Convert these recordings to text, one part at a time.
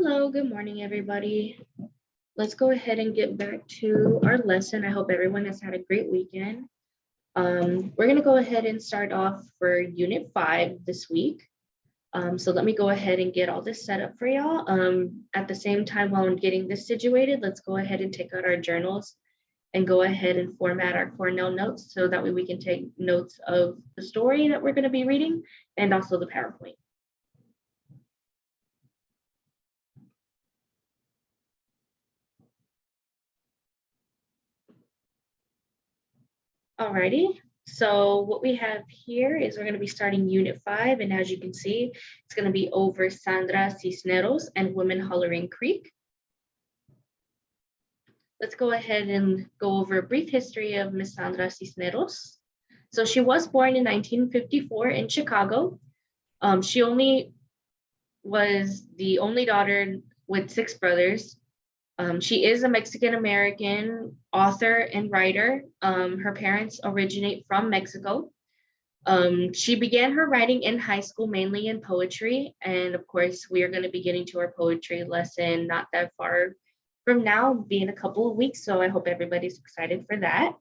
Hello, good morning, everybody. Let's go ahead and get back to our lesson. I hope everyone has had a great weekend. We're going to go ahead and start off for Unit 5 this week. So let me go ahead and get all this set up for y'all. At the same time, while I'm getting this situated, let's go ahead and take out our journals and go ahead and format our Cornell notes so that way we can take notes of the story that we're going to be reading and also the PowerPoint. Alrighty, so what we have here is we're going to be starting Unit 5, and as you can see, it's going to be over Sandra Cisneros and Women Hollering Creek. Let's go ahead and go over a brief history of Miss Sandra Cisneros. So she was born in 1954 in Chicago. She only was the only daughter with 6 brothers. She is a Mexican-American author and writer. Her parents originate from Mexico. She began her writing in high school, mainly in poetry. And of course, we are going to be getting to our poetry lesson not that far from now, being a couple of weeks. So I hope everybody's excited for that.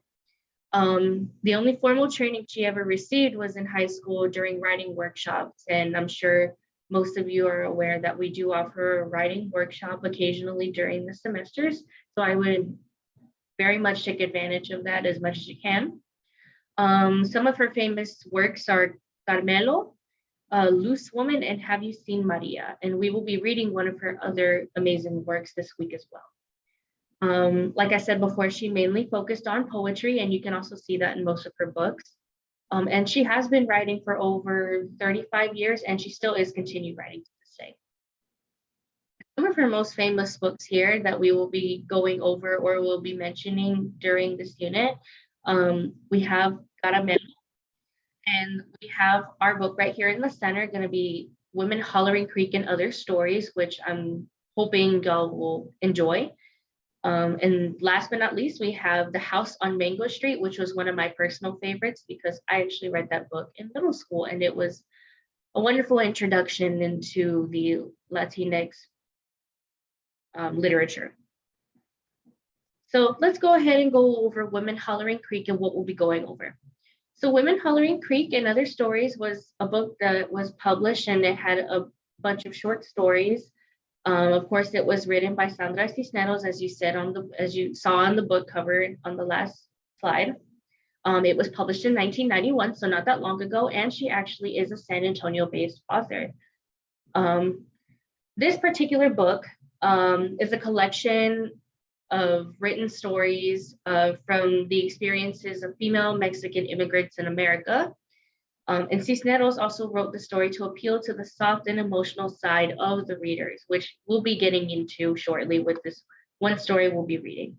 The only formal training she ever received was in high school during writing workshops. And I'm sure most of you are aware that we do offer a writing workshop occasionally during the semesters. So I would very much take advantage of that as much as you can. Some of her famous works are Carmelo, Loose Woman, and Have You Seen Maria? And we will be reading one of her other amazing works this week as well. Like I said before, she mainly focused on poetry, and you can also see that in most of her books. And she has been writing for over 35 years, and she still is continued writing to this day. Some of her most famous books here that we will be going over or will be mentioning during this unit, we have Caramel, and we have our book right here in the center, going to be Women Hollering Creek and Other Stories, which I'm hoping y'all will enjoy. And last but not least, we have The House on Mango Street, which was one of my personal favorites because I actually read that book in middle school, and it was a wonderful introduction into the Latinx literature. So let's go ahead and go over Women Hollering Creek and what we'll be going over. So Women Hollering Creek and Other Stories was a book that was published, and it had a bunch of short stories. Of course, it was written by Sandra Cisneros, as you saw on the book cover on the last slide. It was published in 1991, so not that long ago, and she actually is a San Antonio-based author. This particular book is a collection of written stories from the experiences of female Mexican immigrants in America. And Cisneros also wrote the story to appeal to the soft and emotional side of the readers, which we'll be getting into shortly with this one story we'll be reading.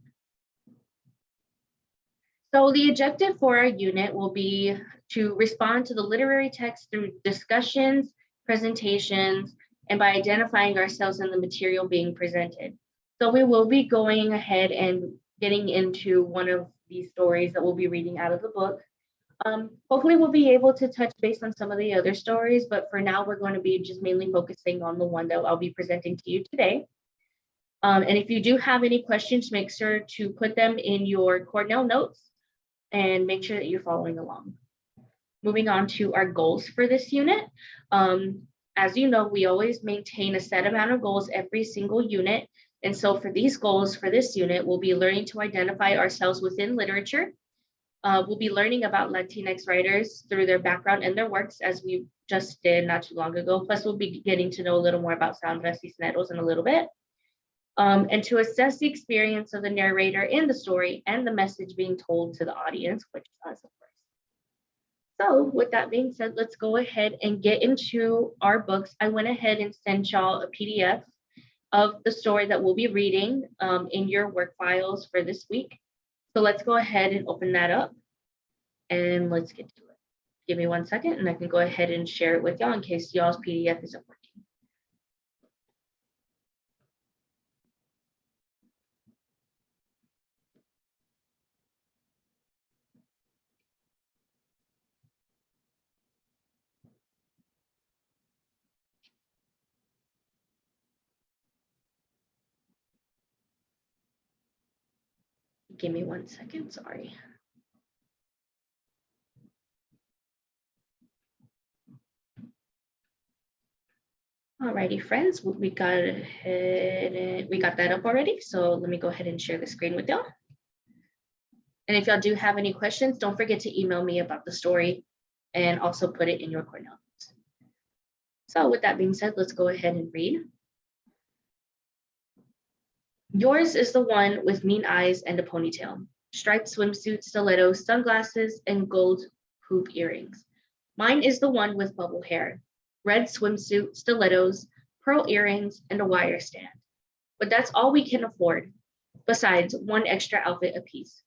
So the objective for our unit will be to respond to the literary text through discussions, presentations, and by identifying ourselves in the material being presented. So we will be going ahead and getting into one of these stories that we'll be reading out of the book. Hopefully we'll be able to touch base on some of the other stories, but for now we're going to be just mainly focusing on the one that I'll be presenting to you today. And if you do have any questions, make sure to put them in your Cornell notes and make sure that you're following along. Moving on to our goals for this unit. As you know, we always maintain a set amount of goals every single unit. And so for these goals for this unit, we'll be learning to identify ourselves within literature. We'll be learning about Latinx writers through their background and their works, as we just did not too long ago. Plus, we'll be getting to know a little more about Sandra Cisneros in a little bit. And to assess the experience of the narrator in the story and the message being told to the audience, which is us, of course. So with that being said, let's go ahead and get into our books. I went ahead and sent y'all a PDF of the story that we'll be reading in your work files for this week. So let's go ahead and open that up and let's get to it. Give me 1 second and I can go ahead and share it with y'all in case y'all's PDF isn't working. Give me 1 second, sorry. Alrighty, friends, we got that up already. So let me go ahead and share the screen with y'all. And if y'all do have any questions, don't forget to email me about the story and also put it in your Cornell notes. So with that being said, let's go ahead and read. Yours is the one with mean eyes and a ponytail, striped swimsuit, stilettos, sunglasses, and gold hoop earrings. Mine is the one with bubble hair, red swimsuit, stilettos, pearl earrings, and a wire stand. But that's all we can afford, besides one extra outfit apiece.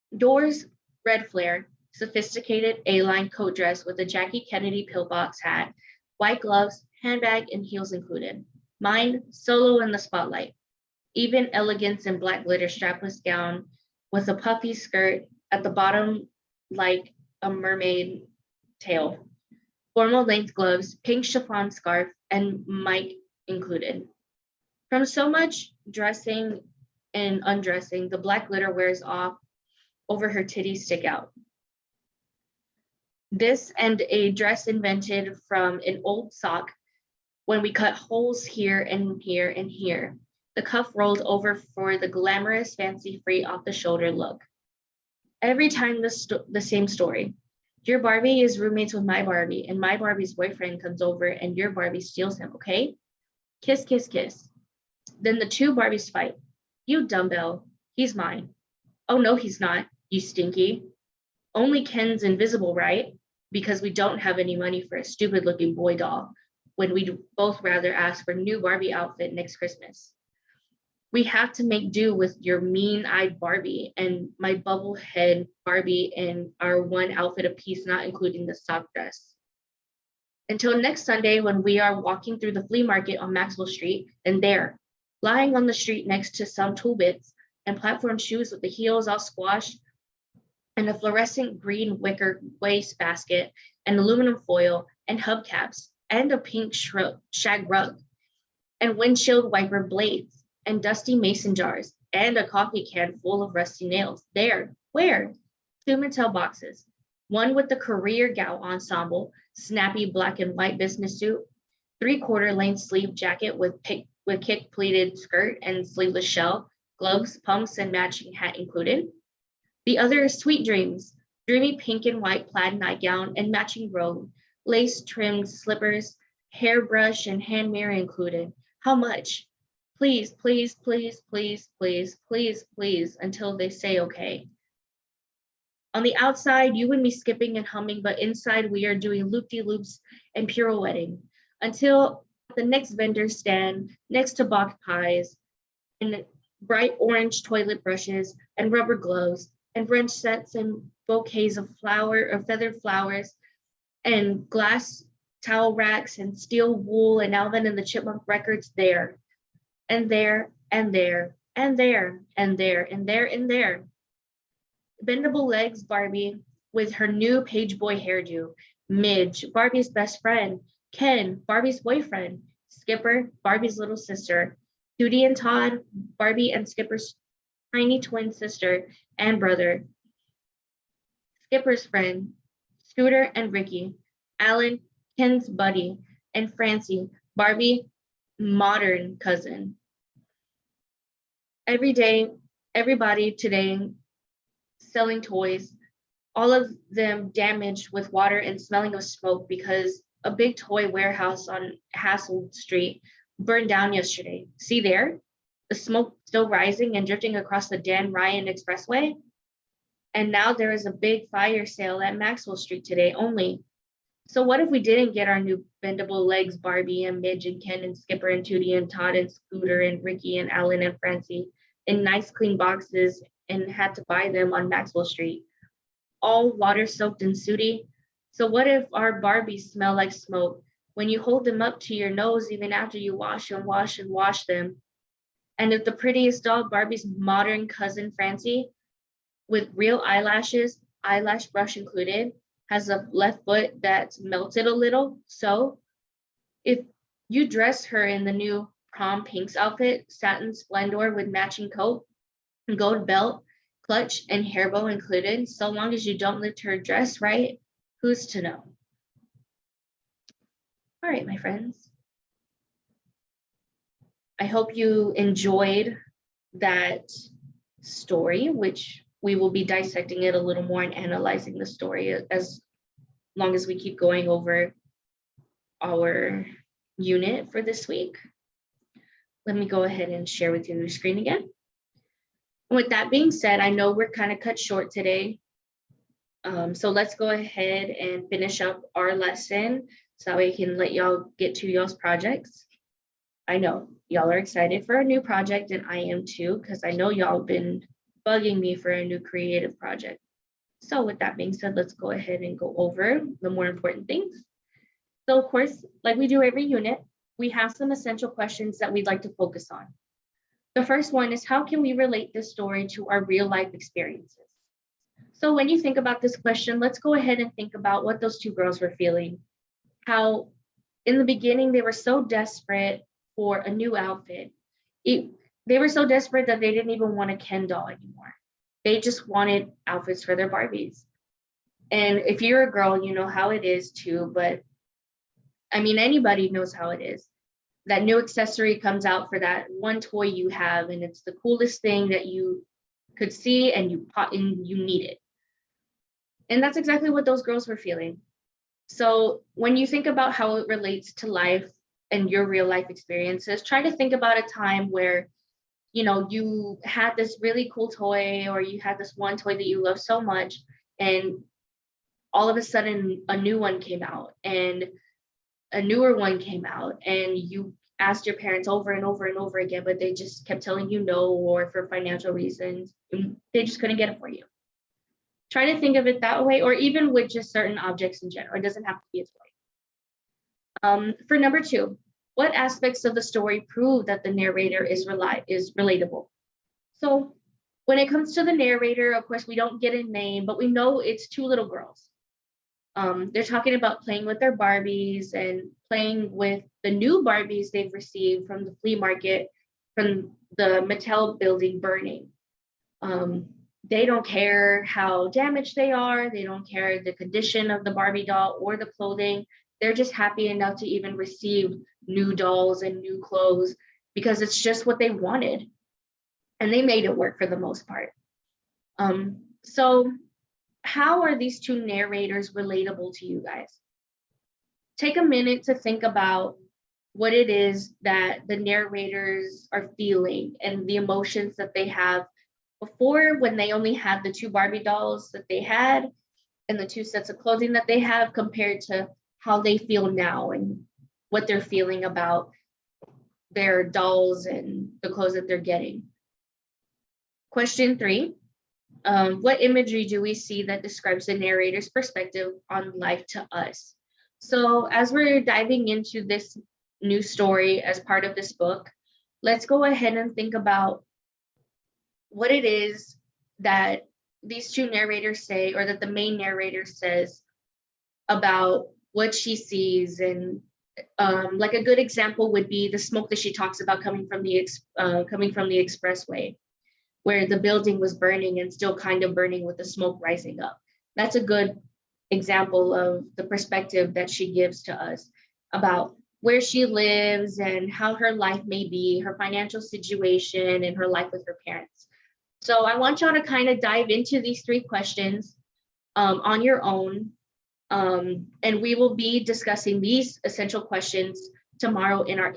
Yours, red flare, sophisticated A-line coat dress with a Jackie Kennedy pillbox hat, white gloves, handbag, and heels included. Mine, solo in the spotlight. Even elegance in black glitter strapless gown with a puffy skirt at the bottom like a mermaid tail. Formal length gloves, pink chiffon scarf, and mic included. From so much dressing and undressing, the black glitter wears off over her titties stick out. This and a dress invented from an old sock when we cut holes here and here and here. The cuff rolled over for the glamorous, fancy-free, off-the-shoulder look. Every time the same story. Your Barbie is roommates with my Barbie, and my Barbie's boyfriend comes over and your Barbie steals him, okay? Kiss, kiss, kiss. Then the two Barbies fight. You dumbbell, he's mine. Oh no, he's not, you stinky. Only Ken's invisible, right? Because we don't have any money for a stupid-looking boy doll when we'd both rather ask for a new Barbie outfit next Christmas. We have to make do with your mean-eyed Barbie and my bubblehead Barbie in our one outfit apiece, not including the sock dress. Until next Sunday when we are walking through the flea market on Maxwell Street, and there, lying on the street next to some tool bits and platform shoes with the heels all squashed, and a fluorescent green wicker waste basket and aluminum foil and hubcaps and a pink shag rug and windshield wiper blades and dusty mason jars, and a coffee can full of rusty nails. There, where? Two Mattel boxes, one with the career gal ensemble, snappy black and white business suit, 3/4 length sleeve jacket with kick pleated skirt and sleeveless shell, gloves, pumps, and matching hat included. The other is Sweet Dreams, dreamy pink and white plaid nightgown and matching robe, lace trimmed slippers, hairbrush, and hand mirror included. How much? Please, please, please, please, please, please, please, until they say okay. On the outside, you and me skipping and humming, but inside we are doing loop-de-loops and pirouetting until the next vendor stand next to Bach pies and bright orange toilet brushes and rubber gloves and wrench sets and bouquets of feathered flowers and glass towel racks and steel wool and Alvin and the Chipmunk records there. And there, and there, and there, and there, and there, and there. Bendable legs Barbie with her new page boy hairdo. Midge, Barbie's best friend. Ken, Barbie's boyfriend. Skipper, Barbie's little sister. Judy and Todd, Barbie and Skipper's tiny twin sister and brother. Skipper's friend. Scooter and Ricky. Alan, Ken's buddy. And Francie, Barbie, modern cousin. Every day, everybody today selling toys, all of them damaged with water and smelling of smoke because a big toy warehouse on Hassel Street burned down yesterday. See there? The smoke still rising and drifting across the Dan Ryan Expressway. And now there is a big fire sale at Maxwell Street today only. So what if we didn't get our new bendable legs Barbie and Midge and Ken and Skipper and Tootie and Todd and Scooter and Ricky and Alan and Francie in nice clean boxes and had to buy them on Maxwell Street, all water soaked and sooty? So what if our Barbies smell like smoke when you hold them up to your nose even after you wash and wash and wash them? And if the prettiest doll, Barbie's modern cousin Francie, with real eyelashes, eyelash brush included, has a left foot that's melted a little. So if you dress her in the new prom pinks outfit, satin splendor with matching coat and gold belt, clutch and hair bow included. So long as you don't lift her dress, right? Who's to know? All right, my friends. I hope you enjoyed that story, which we will be dissecting it a little more and analyzing the story as long as we keep going over our unit for this week. Let me go ahead and share with you the screen again. With that being said, I know we're kind of cut short today. So let's go ahead and finish up our lesson so we can let y'all get to y'all's projects. I know y'all are excited for a new project, and I am too, because I know y'all been bugging me for a new creative project. So with that being said, let's go ahead and go over the more important things. So of course, like we do every unit, we have some essential questions that we'd like to focus on. The first one is, how can we relate this story to our real life experiences? So when you think about this question, let's go ahead and think about what those two girls were feeling. How in the beginning, they were so desperate for a new outfit. They were so desperate that they didn't even want a Ken doll anymore. They just wanted outfits for their Barbies. And if you're a girl, you know how it is too, but I mean, anybody knows how it is. That new accessory comes out for that one toy you have, and it's the coolest thing that you could see, and you need it. And that's exactly what those girls were feeling. So when you think about how it relates to life and your real life experiences, try to think about a time where, you know, you had this really cool toy, or you had this one toy that you love so much, and all of a sudden a new one came out, and a newer one came out, and you asked your parents over and over and over again, but they just kept telling you no, or for financial reasons, they just couldn't get it for you. Try to think of it that way, or even with just certain objects in general. It doesn't have to be a toy. For number 2, what aspects of the story prove that the narrator is relatable? So when it comes to the narrator, of course, we don't get a name, but we know it's 2 little girls. They're talking about playing with their Barbies and playing with the new Barbies they've received from the flea market, from the Mattel building burning. They don't care how damaged they are. They don't care the condition of the Barbie doll or the clothing. They're just happy enough to even receive new dolls and new clothes because it's just what they wanted. And they made it work for the most part. So how are these 2 narrators relatable to you guys? Take a minute to think about what it is that the narrators are feeling and the emotions that they have before, when they only had the 2 Barbie dolls that they had and the 2 sets of clothing that they have, compared to how they feel now and what they're feeling about their dolls and the clothes that they're getting. Question 3, what imagery do we see that describes the narrator's perspective on life to us? So as we're diving into this new story as part of this book, let's go ahead and think about what it is that these 2 narrators say, or that the main narrator says about what she sees. And like a good example would be the smoke that she talks about coming from the expressway, where the building was burning and still kind of burning with the smoke rising up. That's a good example of the perspective that she gives to us about where she lives and how her life may be, her financial situation, and her life with her parents. So I want y'all to kind of dive into these 3 questions on your own. And we will be discussing these essential questions tomorrow in our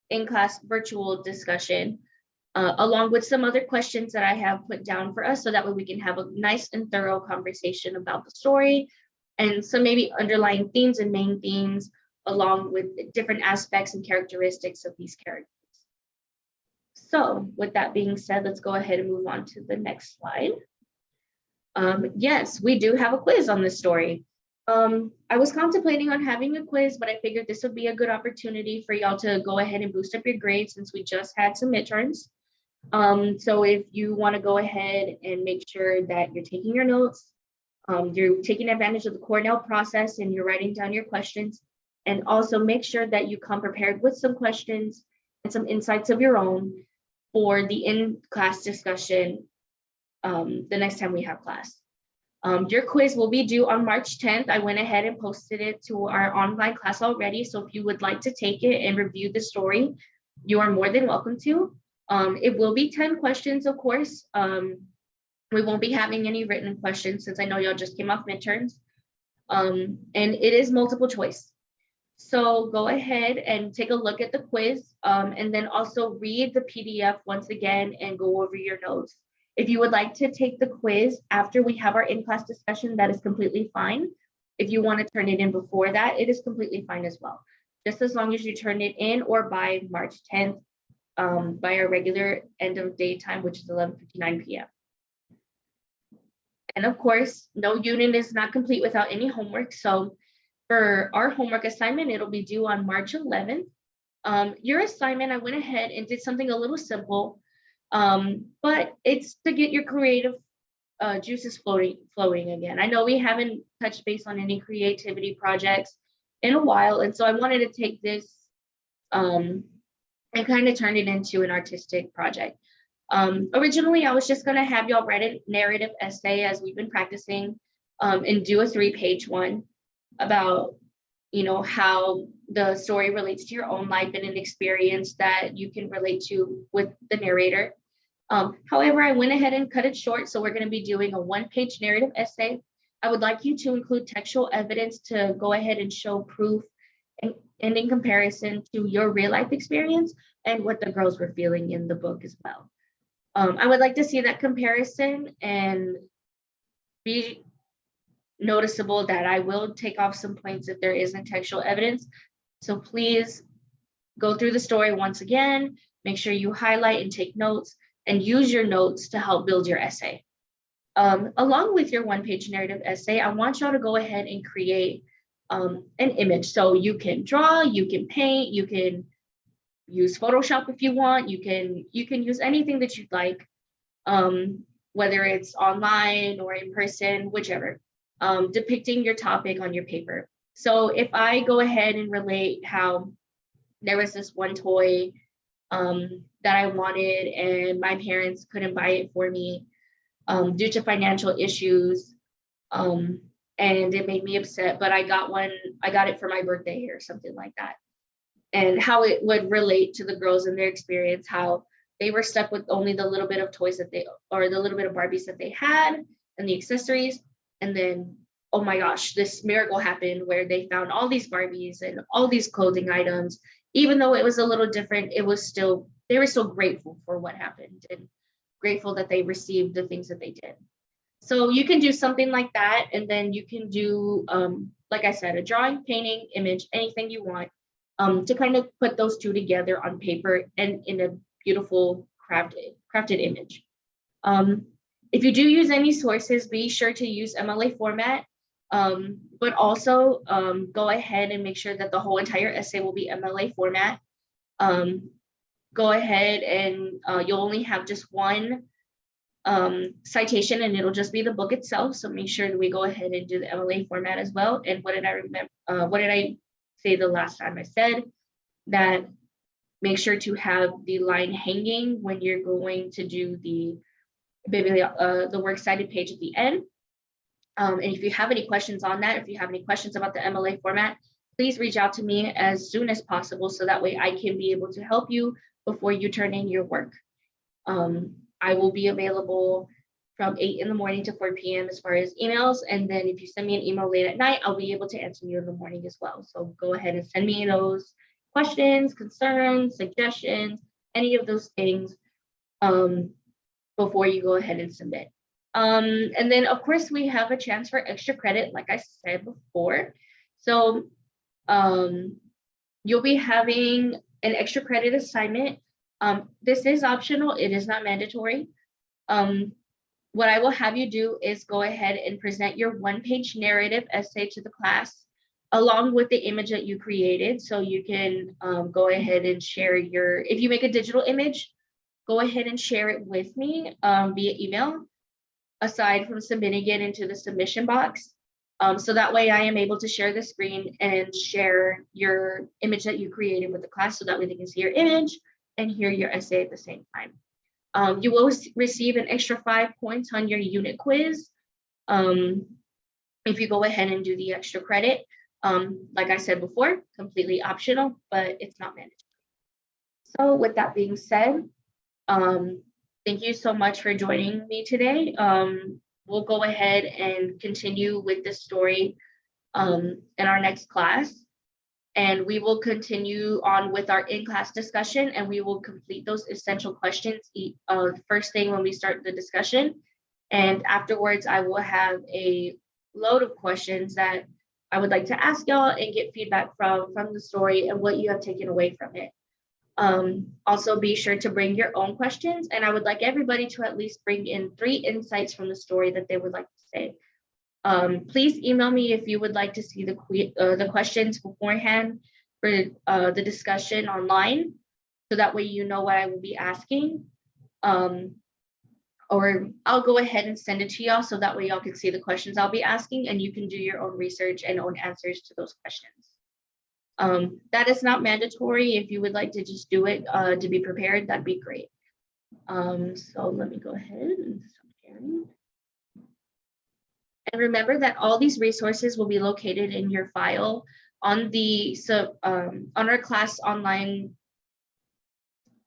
in-class virtual discussion, along with some other questions that I have put down for us, so that way we can have a nice and thorough conversation about the story and some maybe underlying themes and main themes, along with different aspects and characteristics of these characters. So with that being said, let's go ahead and move on to the next slide. Yes, we do have a quiz on this story. I was contemplating on having a quiz, but I figured this would be a good opportunity for y'all to go ahead and boost up your grades, since we just had some midterms. So if you want to go ahead and make sure that you're taking your notes, you're taking advantage of the Cornell process and you're writing down your questions, and also make sure that you come prepared with some questions and some insights of your own for the in-class discussion the next time we have class. Your quiz will be due on March 10th. I went ahead and posted it to our online class already. So if you would like to take it and review the story, you are more than welcome to. It will be 10 questions, of course. We won't be having any written questions since I know y'all just came off midterms. And it is multiple choice. So go ahead and take a look at the quiz, and then also read the PDF once again and go over your notes. If you would like to take the quiz after we have our in-class discussion, that is completely fine. If you want to turn it in before that, it is completely fine as well. Just as long as you turn it in or by March 10th, by our regular end of day time, which is 11:59 p.m. And of course, no unit is not complete without any homework. So for our homework assignment, it'll be due on March 11th. Your assignment, I went ahead and did something a little simple, but it's to get your creative juices flowing again. I know we haven't touched base on any creativity projects in a while, and so I wanted to take this and kind of turn it into an artistic project. Originally, I was just going to have y'all write a narrative essay as we've been practicing, and do a 3-page one about, how the story relates to your own life and an experience that you can relate to with the narrator. However, I went ahead and cut it short, so we're going to be doing a 1-page narrative essay. I would like you to include textual evidence to go ahead and show proof and in comparison to your real life experience and what the girls were feeling in the book as well. I would like to see that comparison and be noticeable that I will take off some points if there isn't textual evidence. So please go through the story once again, make sure you highlight and take notes and use your notes to help build your essay. Along with your 1-page narrative essay, I want y'all to go ahead and create an image. So you can draw, you can paint, you can use Photoshop if you want, you can use anything that you'd like, whether it's online or in person, whichever, depicting your topic on your paper. So if I go ahead and relate how there was this one toy that I wanted and my parents couldn't buy it for me due to financial issues, and it made me upset, but I got it for my birthday or something like that. And how it would relate to the girls and their experience, how they were stuck with only the little bit of toys that or the little bit of Barbies that they had and the accessories. And then, oh my gosh, this miracle happened where they found all these Barbies and all these clothing items. Even though it was a little different, they were still grateful for what happened and grateful that they received the things that they did. So you can do something like that. And then you can do, like I said, a drawing, painting, image, anything you want. To kind of put those two together on paper and in a beautiful crafted image. If you do use any sources, be sure to use MLA format, but also go ahead and make sure that the whole entire essay will be MLA format. Go ahead and you'll only have just one citation and it'll just be the book itself. So make sure that we go ahead and do the MLA format as well. And what did I say the last time? I said that make sure to have the line hanging when you're going to do the works cited page at the end. And if you have any questions on that, if you have any questions about the MLA format, please reach out to me as soon as possible so that way I can be able to help you before you turn in your work. I will be available from 8 in the morning to 4 p.m. as far as emails. And then if you send me an email late at night, I'll be able to answer you in the morning as well. So go ahead and send me those questions, concerns, suggestions, any of those things before you go ahead and submit. And then of course we have a chance for extra credit, like I said before. So you'll be having an extra credit assignment. This is optional, it is not mandatory. What I will have you do is go ahead and present your 1-page narrative essay to the class along with the image that you created. So you can go ahead and share if you make a digital image, go ahead and share it with me via email, aside from submitting it into the submission box. So that way I am able to share the screen and share your image that you created with the class so that way they can see your image and hear your essay at the same time. You will receive an extra 5 points on your unit quiz if you go ahead and do the extra credit. Like I said before, completely optional, but it's not mandatory. So with that being said, thank you so much for joining me today. We'll go ahead and continue with this story in our next class. And we will continue on with our in-class discussion, and we will complete those essential questions first thing when we start the discussion. And afterwards, I will have a load of questions that I would like to ask y'all and get feedback from the story and what you have taken away from it. Also, be sure to bring your own questions, and I would like everybody to at least bring in 3 insights from the story that they would like to say. Please email me if you would like to see the questions beforehand for the discussion online, so that way you know what I will be asking. Or I'll go ahead and send it to y'all so that way y'all can see the questions I'll be asking, and you can do your own research and own answers to those questions. That is not mandatory. If you would like to just do it to be prepared, that'd be great. So let me go ahead and stop sharing. And remember that all these resources will be located in your file on the on our class online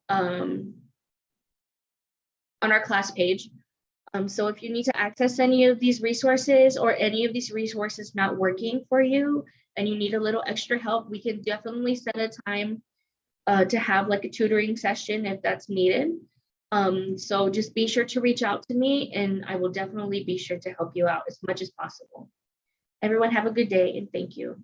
on our class page. So if you need to access any of these resources, or any of these resources not working for you and you need a little extra help, we can definitely set a time to have like a tutoring session if that's needed. So just be sure to reach out to me, and I will definitely be sure to help you out as much as possible. Everyone have a good day, and thank you.